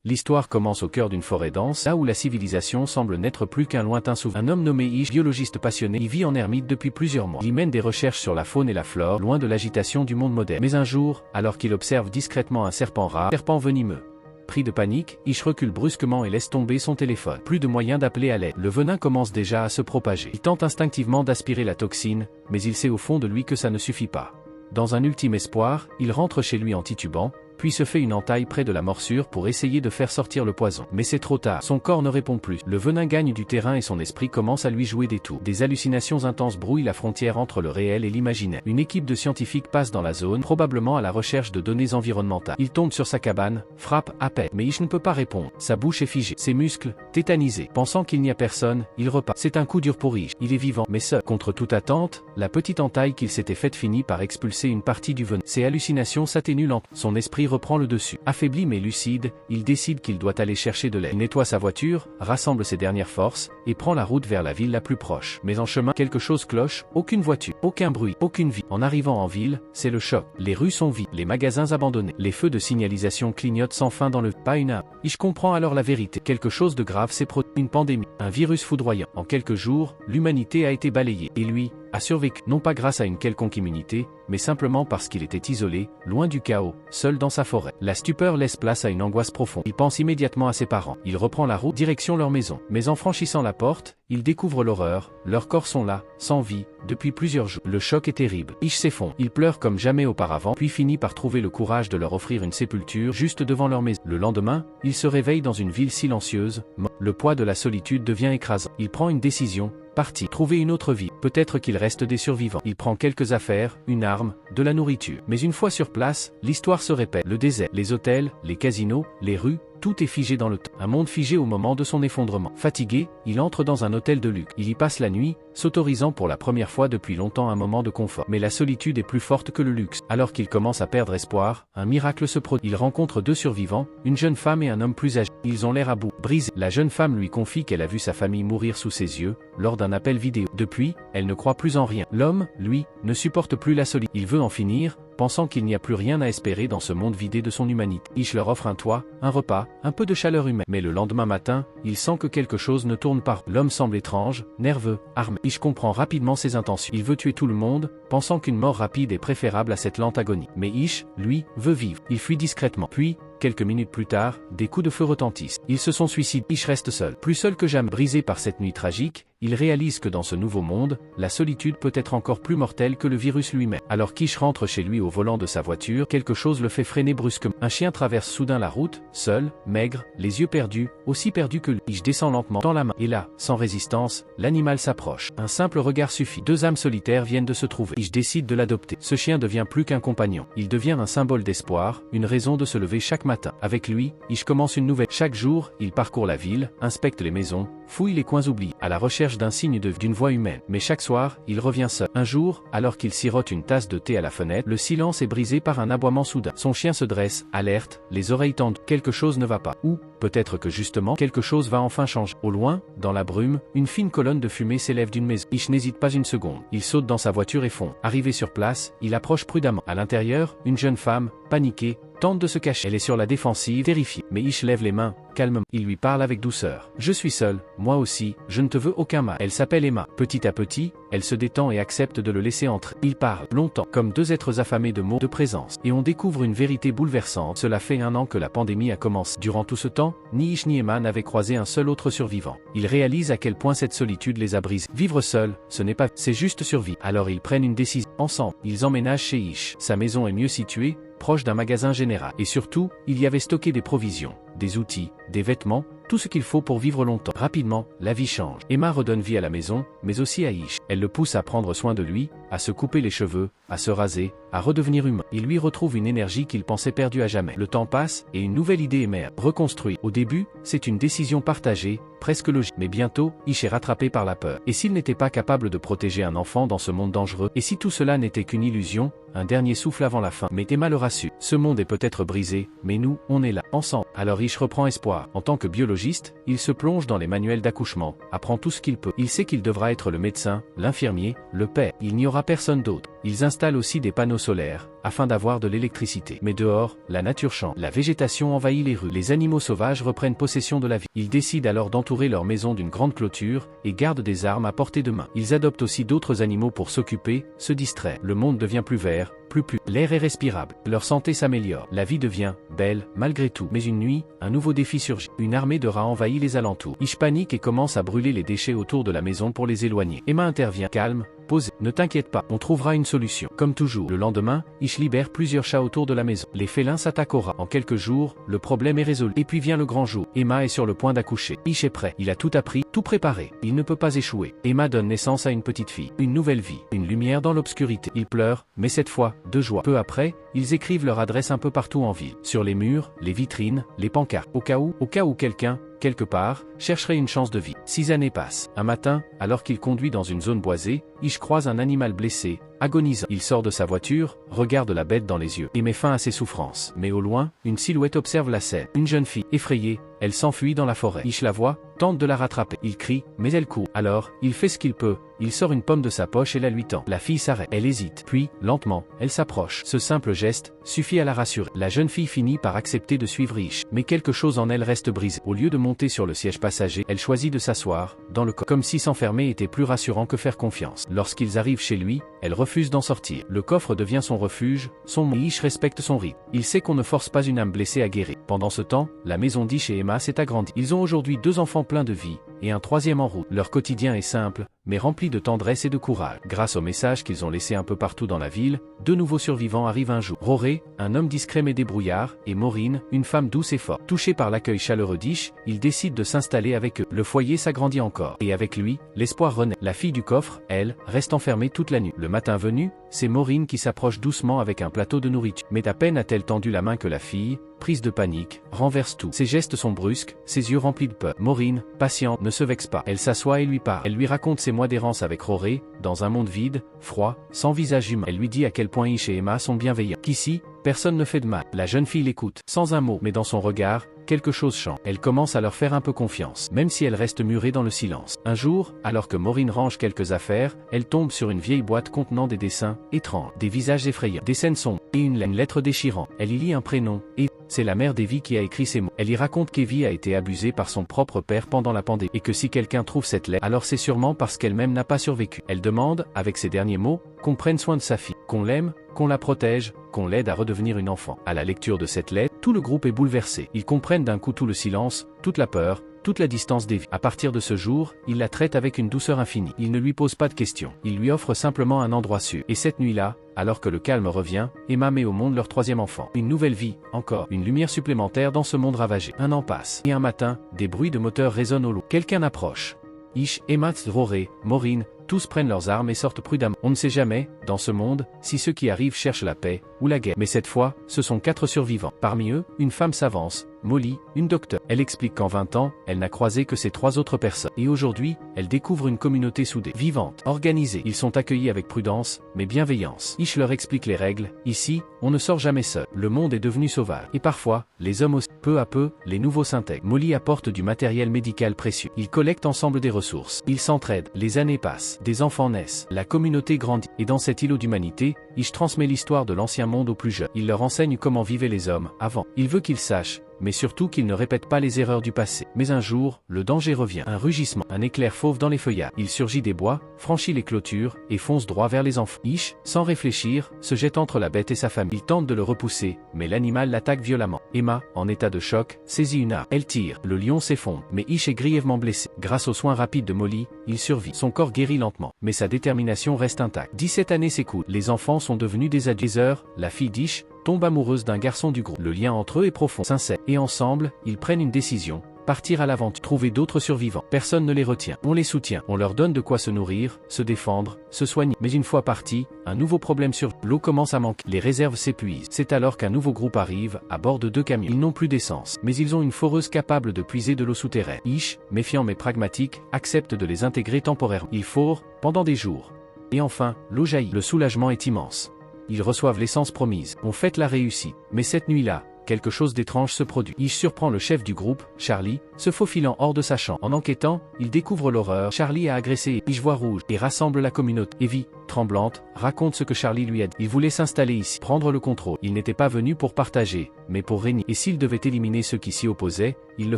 L'histoire commence au cœur d'une forêt dense, là où la civilisation semble n'être plus qu'un lointain souvenir. Un homme nommé Ish, biologiste passionné, y vit en ermite depuis plusieurs mois. Il y mène des recherches sur la faune et la flore, loin de l'agitation du monde moderne. Mais un jour, alors qu'il observe discrètement un serpent rare, serpent venimeux. Pris de panique, Ish recule brusquement et laisse tomber son téléphone. Plus de moyen d'appeler à l'aide. Le venin commence déjà à se propager. Il tente instinctivement d'aspirer la toxine, mais il sait au fond de lui que ça ne suffit pas. Dans un ultime espoir, il rentre chez lui en titubant, puis se fait une entaille près de la morsure pour essayer de faire sortir le poison. Mais c'est trop tard. Son corps ne répond plus. Le venin gagne du terrain et son esprit commence à lui jouer des tours. Des hallucinations intenses brouillent la frontière entre le réel et l'imaginaire. Une équipe de scientifiques passe dans la zone, probablement à la recherche de données environnementales. Il tombe sur sa cabane, frappe, appelle. Mais Ish ne peut pas répondre. Sa bouche est figée, ses muscles, tétanisés. Pensant qu'il n'y a personne, il repart. C'est un coup dur pour Ish. Il est vivant, mais seul. Contre toute attente, la petite entaille qu'il s'était faite finit par expulser une partie du venin. Ses hallucinations s'atténuent lentement. Son esprit reprend le dessus. Affaibli mais lucide, il décide qu'il doit aller chercher de l'aide. Il nettoie sa voiture, rassemble ses dernières forces, et prend la route vers la ville la plus proche. Mais en chemin, quelque chose cloche, aucune voiture, aucun bruit, aucune vie. En arrivant en ville, c'est le choc. Les rues sont vides, les magasins abandonnés, les feux de signalisation clignotent sans fin dans le pas une heure. Ish comprend alors la vérité. Quelque chose de grave s'est produit. Une pandémie, un virus foudroyant. En quelques jours, l'humanité a été balayée. Et lui, a survécu, non pas grâce à une quelconque immunité, mais simplement parce qu'il était isolé, loin du chaos, seul dans sa forêt. La stupeur laisse place à une angoisse profonde. Il pense immédiatement à ses parents. Il reprend la route, direction leur maison. Mais en franchissant la porte, il découvre l'horreur. Leurs corps sont là, sans vie, depuis plusieurs jours. Le choc est terrible. Ish s'effondre. Il pleure comme jamais auparavant, puis finit par trouver le courage de leur offrir une sépulture juste devant leur maison. Le lendemain, il se réveille dans une ville silencieuse. Le poids de la solitude devient écrasant. Il prend une décision. Parti, trouver une autre vie, peut-être qu'il reste des survivants. Il prend quelques affaires, une arme, de la nourriture. Mais une fois sur place, l'histoire se répète. Le désert, les hôtels, les casinos, les rues, tout est figé dans le temps. Un monde figé au moment de son effondrement. Fatigué, il entre dans un hôtel de luxe. Il y passe la nuit, s'autorisant pour la première fois depuis longtemps un moment de confort. Mais la solitude est plus forte que le luxe. Alors qu'il commence à perdre espoir, un miracle se produit. Il rencontre deux survivants, une jeune femme et un homme plus âgé. Ils ont l'air à bout, brisés. La jeune femme lui confie qu'elle a vu sa famille mourir sous ses yeux, lors d'un appel vidéo. Depuis, elle ne croit plus en rien. L'homme, lui, ne supporte plus la solitude. Il veut en finir, pensant qu'il n'y a plus rien à espérer dans ce monde vidé de son humanité. Ish leur offre un toit, un repas, un peu de chaleur humaine. Mais le lendemain matin, il sent que quelque chose ne tourne pas. L'homme semble étrange, nerveux, armé. Ish comprend rapidement ses intentions. Il veut tuer tout le monde, pensant qu'une mort rapide est préférable à cette lente agonie. Mais Ish, lui, veut vivre. Il fuit discrètement. Puis, quelques minutes plus tard, des coups de feu retentissent. Ils se sont suicidés. Ish reste seul. Plus seul que jamais. Brisé par cette nuit tragique, il réalise que dans ce nouveau monde, la solitude peut être encore plus mortelle que le virus lui-même. Alors qu'Ish rentre chez lui au volant de sa voiture, quelque chose le fait freiner brusquement. Un chien traverse soudain la route, seul, maigre, les yeux perdus, aussi perdu que lui. Ish descend lentement, tend la main, et là, sans résistance, l'animal s'approche. Un simple regard suffit. Deux âmes solitaires viennent de se trouver. Ish décide de l'adopter. Ce chien devient plus qu'un compagnon. Il devient un symbole d'espoir, une raison de se lever chaque matin. Avec lui, Ish commence une nouvelle. Chaque jour, il parcourt la ville, inspecte les maisons, fouille les coins oubliés, à la recherche d'un signe d'une voix humaine. Mais chaque soir, il revient seul. Un jour, alors qu'il sirote une tasse de thé à la fenêtre, le silence est brisé par un aboiement soudain. Son chien se dresse, alerte, les oreilles tendues. Quelque chose ne va pas. Ou, peut-être que justement, quelque chose va enfin changer. Au loin, dans la brume, une fine colonne de fumée s'élève d'une maison. Ish n'hésite pas une seconde. Il saute dans sa voiture et fond. Arrivé sur place, il approche prudemment. À l'intérieur, une jeune femme, paniquée, tente de se cacher. Elle est sur la défensive, terrifiée. Mais Ish lève les mains, calmement. Il lui parle avec douceur. Je suis seul, moi aussi, je ne te veux aucun mal. Elle s'appelle Emma. Petit à petit, elle se détend et accepte de le laisser entrer. Ils parlent, longtemps, comme deux êtres affamés de mots, de présence. Et on découvre une vérité bouleversante. Cela fait 1 an que la pandémie a commencé. Durant tout ce temps, ni Ish ni Emma n'avaient croisé un seul autre survivant. Ils réalisent à quel point cette solitude les a brisés. Vivre seul, ce n'est pas, c'est juste survie. Alors ils prennent une décision. Ensemble, ils emménagent chez Ish. Sa maison est mieux située, proche d'un magasin général. Et surtout, il y avait stocké des provisions, des outils, des vêtements, tout ce qu'il faut pour vivre longtemps. Rapidement, la vie change. Emma redonne vie à la maison, mais aussi à Ish. Elle le pousse à prendre soin de lui, à se couper les cheveux, à se raser, à redevenir humain. Il lui retrouve une énergie qu'il pensait perdue à jamais. Le temps passe, et une nouvelle idée émerge. Reconstruire. Au début, c'est une décision partagée, presque logique. Mais bientôt, Ish est rattrapé par la peur. Et s'il n'était pas capable de protéger un enfant dans ce monde dangereux? Et si tout cela n'était qu'une illusion, un dernier souffle avant la fin? Mais Emma le rassure. Ce monde est peut-être brisé, mais nous, on est là, ensemble. Alors Ish reprend espoir. En tant que biologiste, il se plonge dans les manuels d'accouchement, apprend tout ce qu'il peut. Il sait qu'il devra être le médecin, l'infirmier, le père. Il n'y aura personne d'autre. Ils installent aussi des panneaux solaires, afin d'avoir de l'électricité. Mais dehors, la nature change. La végétation envahit les rues. Les animaux sauvages reprennent possession de la ville. Ils décident alors d'entourer leur maison d'une grande clôture et gardent des armes à portée de main. Ils adoptent aussi d'autres animaux pour s'occuper, se distraire. Le monde devient plus vert, plus pur. L'air est respirable. Leur santé s'améliore. La vie devient belle, malgré tout. Mais une nuit, un nouveau défi surgit. Une armée de rats envahit les alentours. Ish panique et commence à brûler les déchets autour de la maison pour les éloigner. Emma intervient. Calme, posé. Ne t'inquiète pas, on trouvera une solution. Comme toujours, le lendemain, Ish libère plusieurs chats autour de la maison. Les félins s'attaquent aux rats. En quelques jours, le problème est résolu. Et puis vient le grand jour. Emma est sur le point d'accoucher. Ish est prêt. Il a tout appris, tout préparé. Il ne peut pas échouer. Emma donne naissance à une petite fille. Une nouvelle vie. Une lumière dans l'obscurité. Ils pleurent, mais cette fois, de joie. Peu après, ils écrivent leur adresse un peu partout en ville. Sur les murs, les vitrines, les pancartes. Au cas où quelqu'un, quelque part, chercherait une chance de vie. 6 années passent. Un matin, alors qu'il conduit dans une zone boisée, Ish croise un animal blessé, agonisant. Il sort de sa voiture, regarde la bête dans les yeux et met fin à ses souffrances. Mais au loin, une silhouette observe la scène. Une jeune fille, effrayée, elle s'enfuit dans la forêt. Ish la voit, tente de la rattraper. Il crie, mais elle court. Alors, il fait ce qu'il peut. Il sort une pomme de sa poche et la lui tend. La fille s'arrête. Elle hésite. Puis, lentement, elle s'approche. Ce simple geste suffit à la rassurer. La jeune fille finit par accepter de suivre Ish. Mais quelque chose en elle reste brisé. Au lieu de monter sur le siège passager, elle choisit de s'asseoir, dans le coffre. Comme si s'enfermer était plus rassurant que faire confiance. Lorsqu'ils arrivent chez lui, elle refuse d'en sortir. Le coffre devient son refuge, son monde. Ish respecte son rythme. Il sait qu'on ne force pas une âme blessée à guérir. Pendant ce temps, la maison d'Ish et Emma s'est agrandie. Ils ont aujourd'hui 2 enfants pleins de vie, et un 3e en route. Leur quotidien est simple, mais rempli de tendresse et de courage. Grâce aux messages qu'ils ont laissés un peu partout dans la ville, 2 nouveaux survivants arrivent un jour. Roré, un homme discret mais débrouillard, et Maureen, une femme douce et forte. Touchés par l'accueil chaleureux d'Ish, ils décident de s'installer avec eux. Le foyer s'agrandit encore, et avec lui, l'espoir renaît. La fille du coffre, elle, reste enfermée toute la nuit. Le matin venu, c'est Maureen qui s'approche doucement avec un plateau de nourriture. Mais à peine a-t-elle tendu la main que la fille, prise de panique, renverse tout. Ses gestes sont brusques, ses yeux remplis de peur. Maureen, patiente, ne se vexe pas. Elle s'assoit et lui parle. Elle lui raconte ses mois d'errance avec Roré, dans un monde vide, froid, sans visage humain. Elle lui dit à quel point Ish et Emma sont bienveillants. Qu'ici, personne ne fait de mal. La jeune fille l'écoute, sans un mot, mais dans son regard, quelque chose change. Elle commence à leur faire un peu confiance, même si elle reste murée dans le silence. Un jour, alors que Maureen range quelques affaires, elle tombe sur une vieille boîte contenant des dessins étranges, des visages effrayants, des scènes sombres, et une lettre déchirante. Elle y lit un prénom, et c'est la mère d'Evie qui a écrit ces mots. Elle y raconte qu'Evie a été abusée par son propre père pendant la pandémie, et que si quelqu'un trouve cette lettre, alors c'est sûrement parce qu'elle-même n'a pas survécu. Elle demande, avec ces derniers mots, qu'on prenne soin de sa fille, qu'on l'aime, qu'on la protège, qu'on l'aide à redevenir une enfant. À la lecture de cette lettre, tout le groupe est bouleversé. Ils comprennent d'un coup tout le silence, toute la peur, toute la distance d'Evie. À partir de ce jour, il la traite avec une douceur infinie. Il ne lui pose pas de questions. Il lui offre simplement un endroit sûr. Et cette nuit-là, alors que le calme revient, Emma met au monde leur 3e enfant. Une nouvelle vie, encore, une lumière supplémentaire dans ce monde ravagé. Un an passe. Et un matin, des bruits de moteur résonnent au loin. Quelqu'un approche. Ish, Emma, Roré, Maureen, tous prennent leurs armes et sortent prudemment. On ne sait jamais, dans ce monde, si ceux qui arrivent cherchent la paix ou la guerre. Mais cette fois, ce sont 4 survivants. Parmi eux, une femme s'avance, Molly, une docteure. Elle explique qu'en 20 ans, elle n'a croisé que ces 3 autres personnes. Et aujourd'hui, elle découvre une communauté soudée, vivante, organisée. Ils sont accueillis avec prudence, mais bienveillance. Ish leur explique les règles. Ici, on ne sort jamais seul. Le monde est devenu sauvage. Et parfois, les hommes aussi. Peu à peu, les nouveaux s'intègrent. Molly apporte du matériel médical précieux. Ils collectent ensemble des ressources. Ils s'entraident. Les années passent. Des enfants naissent. La communauté grandit. Et dans cet îlot d'humanité, Ish transmet l'histoire de l'ancien monde aux plus jeunes. Il leur enseigne comment vivaient les hommes avant. Il veut qu'ils sachent, mais surtout qu'ils ne répètent pas les erreurs du passé. Mais un jour, le danger revient. Un rugissement, un éclair fauve dans les feuillages. Il surgit des bois, franchit les clôtures, et fonce droit vers les enfants. Ish, sans réfléchir, se jette entre la bête et sa famille. Il tente de le repousser, mais l'animal l'attaque violemment. Emma, en état de choc, saisit une arme. Elle tire. Le lion s'effondre, mais Ish est grièvement blessé. Grâce aux soins rapides de Molly, il survit. Son corps guérit lentement, mais sa détermination reste intacte. 17 années s'écoulent. Les enfants sont devenus des adultes. Des heures, la fille d'Ish tombe amoureuse d'un garçon du groupe. Le lien entre eux est profond, sincère. Et ensemble, ils prennent une décision. Partir à l'aventure, trouver d'autres survivants. Personne ne les retient. On les soutient. On leur donne de quoi se nourrir, se défendre, se soigner. Mais une fois partis, un nouveau problème surgit. L'eau commence à manquer. Les réserves s'épuisent. C'est alors qu'un nouveau groupe arrive, à bord de 2 camions. Ils n'ont plus d'essence, mais ils ont une foreuse capable de puiser de l'eau souterraine. Ish, méfiant mais pragmatique, accepte de les intégrer temporairement. Ils forent, pendant des jours. Et enfin, l'eau jaillit. Le soulagement est immense. Ils reçoivent l'essence promise. On fête la réussite. Mais cette nuit-là, quelque chose d'étrange se produit. Ish surprend le chef du groupe, Charlie, se faufilant hors de sa chambre. En enquêtant, il découvre l'horreur. Charlie a agressé Ish voit rouge et rassemble la communauté. Evie, tremblante, raconte ce que Charlie lui a dit. Il voulait s'installer ici, prendre le contrôle. Il n'était pas venu pour partager, mais pour régner. Et s'il devait éliminer ceux qui s'y opposaient, il le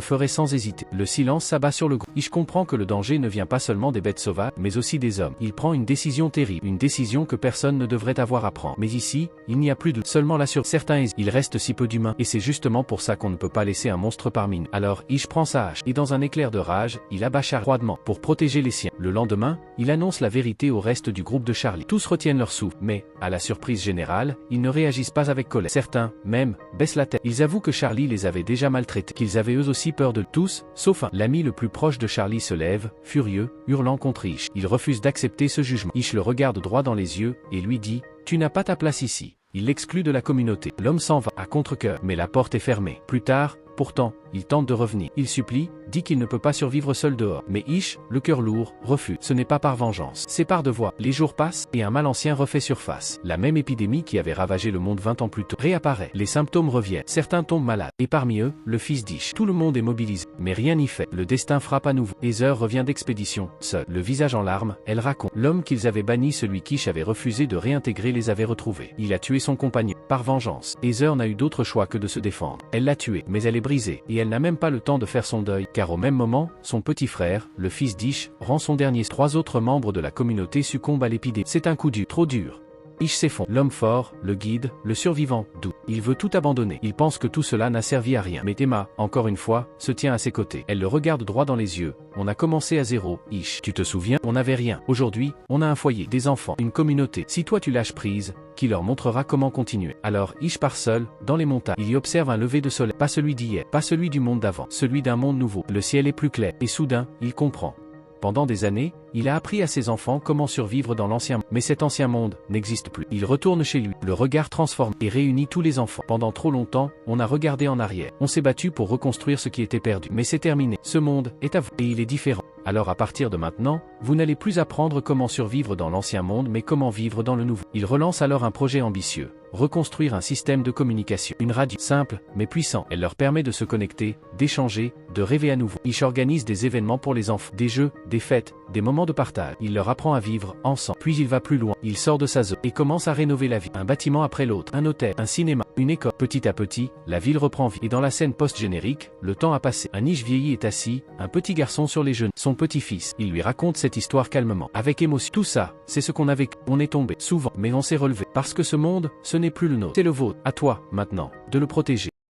ferait sans hésiter. Le silence s'abat sur le groupe. Ish comprend que le danger ne vient pas seulement des bêtes sauvages, mais aussi des hommes. Il prend une décision terrible, une décision que personne ne devrait avoir à prendre. Mais ici, il n'y a plus de seulement la sur certains hésitent. Il reste si peu d'humains, et c'est justement pour ça qu'on ne peut pas laisser un monstre parmi nous. Alors, Ish prend sa hache, et dans un éclair de rage, il abat Charlie froidement, pour protéger les siens. Le lendemain, il annonce la vérité au reste du groupe de Charlie. Tous retiennent leur souffle, mais, à la surprise générale, ils ne réagissent pas avec colère. Certains, même, baissent la tête. Ils avouent que Charlie les avait déjà maltraités, qu'ils avaient eux aussi peur de tous, sauf un. L'ami le plus proche de Charlie se lève, furieux, hurlant contre Ish. Il refuse d'accepter ce jugement. Ish le regarde droit dans les yeux, et lui dit, « Tu n'as pas ta place ici. » Il l'exclut de la communauté. L'homme s'en va, à contre-cœur, mais la porte est fermée. Plus tard, pourtant, il tente de revenir. Il supplie, dit qu'il ne peut pas survivre seul dehors. Mais Ish, le cœur lourd, refuse. Ce n'est pas par vengeance. C'est par devoir. Les jours passent, et un mal ancien refait surface. La même épidémie qui avait ravagé le monde 20 ans plus tôt réapparaît. Les symptômes reviennent. Certains tombent malades. Et parmi eux, le fils d'Ish. Tout le monde est mobilisé. Mais rien n'y fait. Le destin frappe à nouveau. Heather revient d'expédition, seul. Le visage en larmes, elle raconte. L'homme qu'ils avaient banni, celui qu'Ish avait refusé de réintégrer, les avait retrouvés. Il a tué son compagnon. Par vengeance. Heather n'a eu d'autre choix que de se défendre. Elle l'a tué, mais elle est brisée. Et elle n'a même pas le temps de faire son deuil, car au même moment, son petit frère, le fils d'Ish, rend son dernier. 3 autres membres de la communauté succombent à l'épidémie. C'est un coup dur, trop dur. Ish s'effondre. L'homme fort, le guide, le survivant, doute. Il veut tout abandonner. Il pense que tout cela n'a servi à rien. Mais Emma, encore une fois, se tient à ses côtés. Elle le regarde droit dans les yeux. On a commencé à zéro, Ish. Tu te souviens? On n'avait rien. Aujourd'hui, on a un foyer, des enfants, une communauté. Si toi tu lâches prise, qui leur montrera comment continuer. Alors, Ish part seul, dans les montagnes. Il y observe un lever de soleil. Pas celui d'hier, pas celui du monde d'avant, celui d'un monde nouveau. Le ciel est plus clair. Et soudain, il comprend. Pendant des années, il a appris à ses enfants comment survivre dans l'ancien monde. Mais cet ancien monde n'existe plus. Il retourne chez lui, le regard transforme et réunit tous les enfants. Pendant trop longtemps, on a regardé en arrière. On s'est battu pour reconstruire ce qui était perdu. Mais c'est terminé. Ce monde est à vous. Et il est différent. Alors à partir de maintenant, vous n'allez plus apprendre comment survivre dans l'ancien monde mais comment vivre dans le nouveau. Il relance alors un projet ambitieux. Reconstruire un système de communication. Une radio simple, mais puissant. Elle leur permet de se connecter, d'échanger, de rêver à nouveau. Ish organise des événements pour les enfants. Des jeux, des fêtes, des moments de partage. Il leur apprend à vivre ensemble. Puis il va plus loin. Il sort de sa zone et commence à rénover la ville. Un bâtiment après l'autre. Un hôtel, un cinéma, une école. Petit à petit, la ville reprend vie. Et dans la scène post-générique, le temps a passé. Un Ish vieilli est assis, un petit garçon sur les genoux. Son petit-fils. Il lui raconte cette histoire calmement, avec émotion. Tout ça, c'est ce qu'on a vécu. On est tombé, souvent, mais on s'est relevé. Parce que ce monde, ce n'est plus le nôtre. C'est le vôtre. À toi, maintenant, de le protéger.